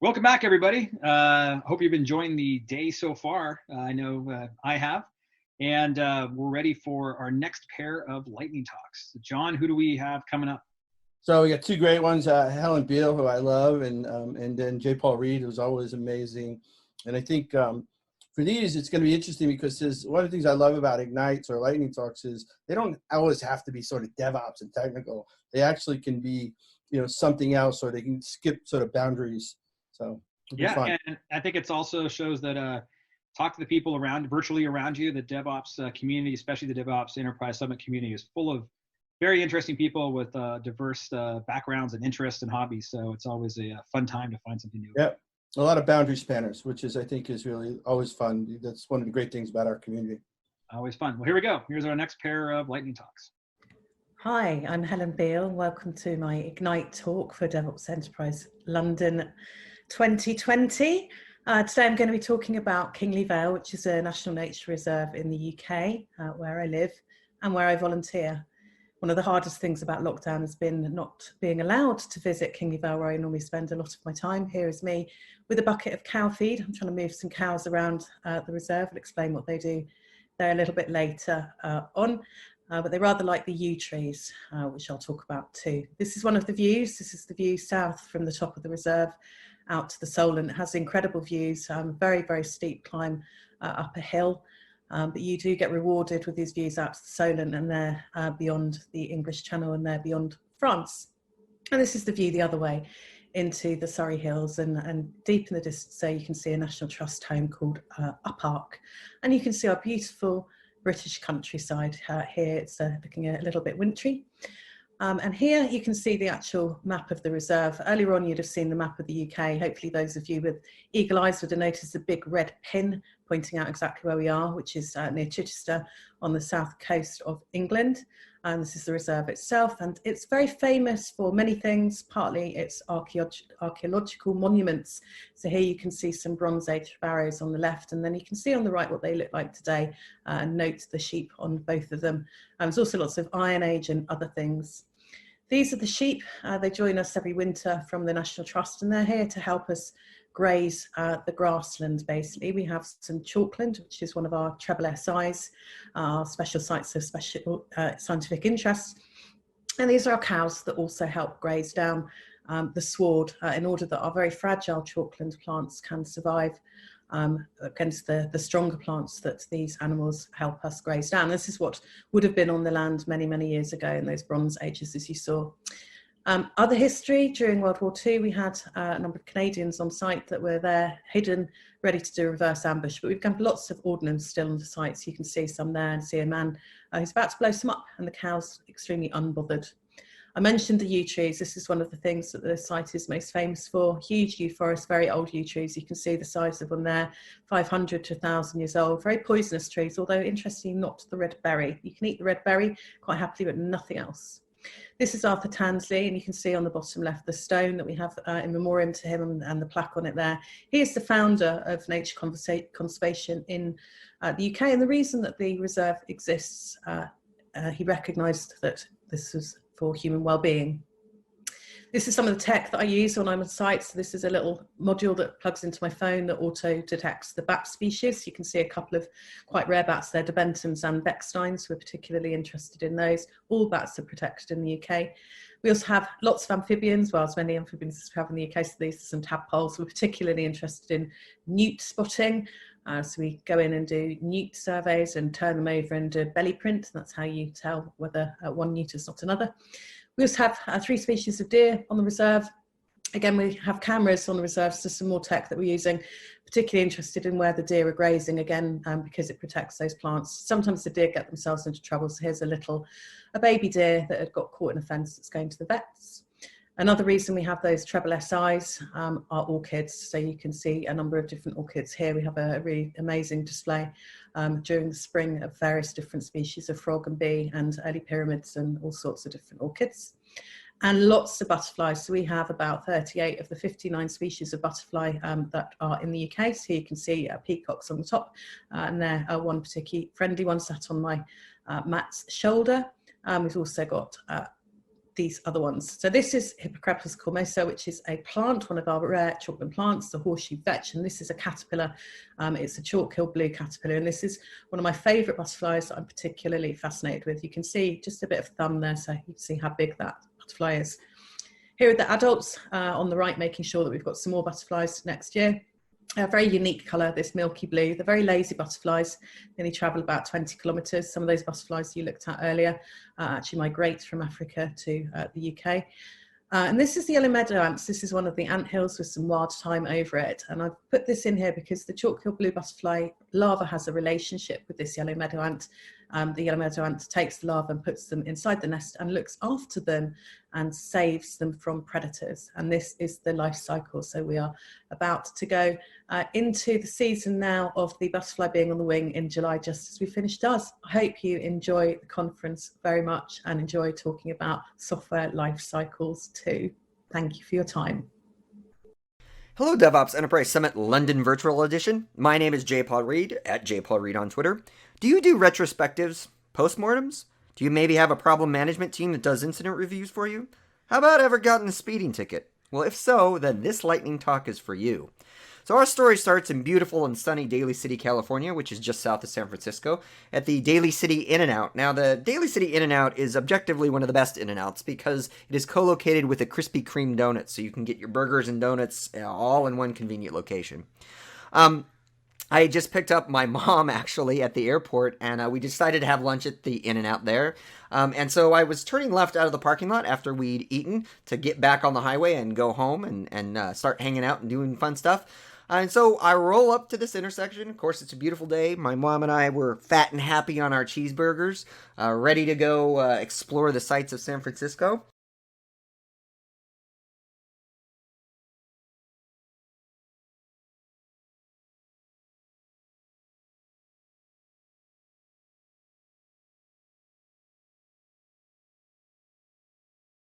Welcome back, everybody. Hope you've enjoying the day so far. I know I have. And we're ready for our next pair of lightning talks. John, who do we have coming up? So we got two great ones, Helen Beale, who I love, and then J. Paul Reed, who's always amazing. And I think for these, it's going to be interesting because one of the things I love about Ignites or Lightning Talks is they don't always have to be sort of DevOps and technical. They actually can be, something else, or they can skip sort of boundaries. So yeah, and I think it also shows that talk to the people virtually around you. The DevOps community, especially the DevOps Enterprise Summit community, is full of very interesting people with diverse backgrounds and interests and hobbies. So it's always a fun time to find something new. Yeah, a lot of boundary spanners, which I think is really always fun. That's one of the great things about our community. Always fun. Well, here we go. Here's our next pair of lightning talks. Hi, I'm Helen Beale. Welcome to my Ignite talk for DevOps Enterprise London 2020. Today I'm going to be talking about Kingley Vale, which is a national nature reserve in the UK, where I live and where I volunteer. One of the hardest things about lockdown has been not being allowed to visit Kingley Vale, where I normally spend a lot of my time. Here is me with a bucket of cow feed. I'm trying to move some cows around the reserve and explain what they do there a little bit later on. But they rather like the yew trees, which I'll talk about too. This is one of the views. This is the view south from the top of the reserve out to the Solent. It has incredible views, very, very steep climb up a hill. But you do get rewarded with these views out to the Solent, and they're beyond the English Channel, and they're beyond France. And this is the view the other way into the Surrey Hills, and deep in the distance there you can see a National Trust home called Uppark. And you can see our beautiful British countryside here. It's looking a little bit wintry. And here you can see the actual map of the reserve. Earlier on, you'd have seen the map of the UK. Hopefully those of you with eagle eyes would have noticed a big red pin pointing out exactly where we are, which is near Chichester on the south coast of England. And this is the reserve itself. And it's very famous for many things, partly its archaeological monuments. So here you can see some Bronze Age barrows on the left, and then you can see on the right what they look like today, and note the sheep on both of them. There's also lots of Iron Age and other things. These are the sheep. They join us every winter from the National Trust, and they're here to help us graze the grassland, basically. We have some chalkland, which is one of our treble SIs, our special sites of special scientific interest. And these are our cows that also help graze down the sward in order that our very fragile chalkland plants can survive against the stronger plants that these animals help us graze down. This is what would have been on the land many, many years ago in those Bronze Ages, as you saw. Other history, during World War II, we had a number of Canadians on site that were there, hidden, ready to do a reverse ambush. But we've got lots of ordnance still on the site, so you can see some there and see a man who's about to blow some up, and the cow's extremely unbothered. I mentioned the yew trees. This is one of the things that the site is most famous for. Huge yew forest, very old yew trees. You can see the size of them there, 500 to 1,000 years old. Very poisonous trees, although interestingly not the red berry. You can eat the red berry quite happily, but nothing else. This is Arthur Tansley, and you can see on the bottom left the stone that we have in memoriam to him, and the plaque on it there. He is the founder of nature conservation in the UK, and the reason that the reserve exists, he recognised that this was for human well-being. This is some of the tech that I use when I'm on site. So this is a little module that plugs into my phone that auto detects the bat species. You can see a couple of quite rare bats there, Deventums and Becksteins. We're particularly interested in those. All bats are protected in the UK. We also have lots of amphibians, well, as many amphibians as we have in the UK. So these are some tadpoles. We're particularly interested in newt spotting. So we go in and do newt surveys and turn them over and do belly print. That's how you tell whether one newt is not another. We also have 3 species of deer on the reserve. Again, we have cameras on the reserve, so some more tech that we're using. Particularly interested in where the deer are grazing, again, because it protects those plants. Sometimes the deer get themselves into trouble. So here's a baby deer that had got caught in a fence that's going to the vets. Another reason we have those treble SIs are orchids. So you can see a number of different orchids here. We have a really amazing display during the spring of various different species of frog and bee and early pyramids and all sorts of different orchids. And lots of butterflies. So we have about 38 of the 59 species of butterfly that are in the UK. So you can see peacocks on the top, and they're one particularly friendly one sat on my Matt's shoulder. We've also got these other ones. So this is Hippocrepis Comosa, which is a plant, one of our rare chalkbill plants, the horseshoe vetch, and this is a caterpillar. It's a chalk-hill blue caterpillar, and this is one of my favourite butterflies that I'm particularly fascinated with. You can see just a bit of thumb there, so you can see how big that butterfly is. Here are the adults on the right, making sure that we've got some more butterflies next year. A very unique colour, this milky blue. They're very lazy butterflies. They only travel about 20 kilometres. Some of those butterflies you looked at earlier actually migrate from Africa to the UK. And this is the yellow meadow ants. This is one of the ant hills with some wild thyme over it. And I've put this in here because the chalk-hill blue butterfly larva has a relationship with this yellow meadow ant. The yellow meadow ant takes the larva and puts them inside the nest and looks after them and saves them from predators. And this is the life cycle. So we are about to go into the season now of the butterfly being on the wing in July, just as we finished ours. I hope you enjoy the conference very much and enjoy talking about software life cycles too. Thank you for your time. Hello, DevOps Enterprise Summit London Virtual Edition. My name is J. Paul Reed, at J. Paul Reed on Twitter. Do you do retrospectives, postmortems? Do you maybe have a problem management team that does incident reviews for you? How about ever gotten a speeding ticket? Well, if so, then this lightning talk is for you. So our story starts in beautiful and sunny Daly City, California, which is just south of San Francisco, at the Daly City In-N-Out. Now, the Daly City In-N-Out is objectively one of the best In-N-Outs because it is co-located with a Krispy Kreme donut, so you can get your burgers and donuts all in one convenient location. I just picked up my mom, actually, at the airport, and we decided to have lunch at the In-N-Out there. And so I was turning left out of the parking lot after we'd eaten to get back on the highway and go home and start hanging out and doing fun stuff. And so I roll up to this intersection. Of course, it's a beautiful day. My mom and I were fat and happy on our cheeseburgers, ready to go explore the sights of San Francisco.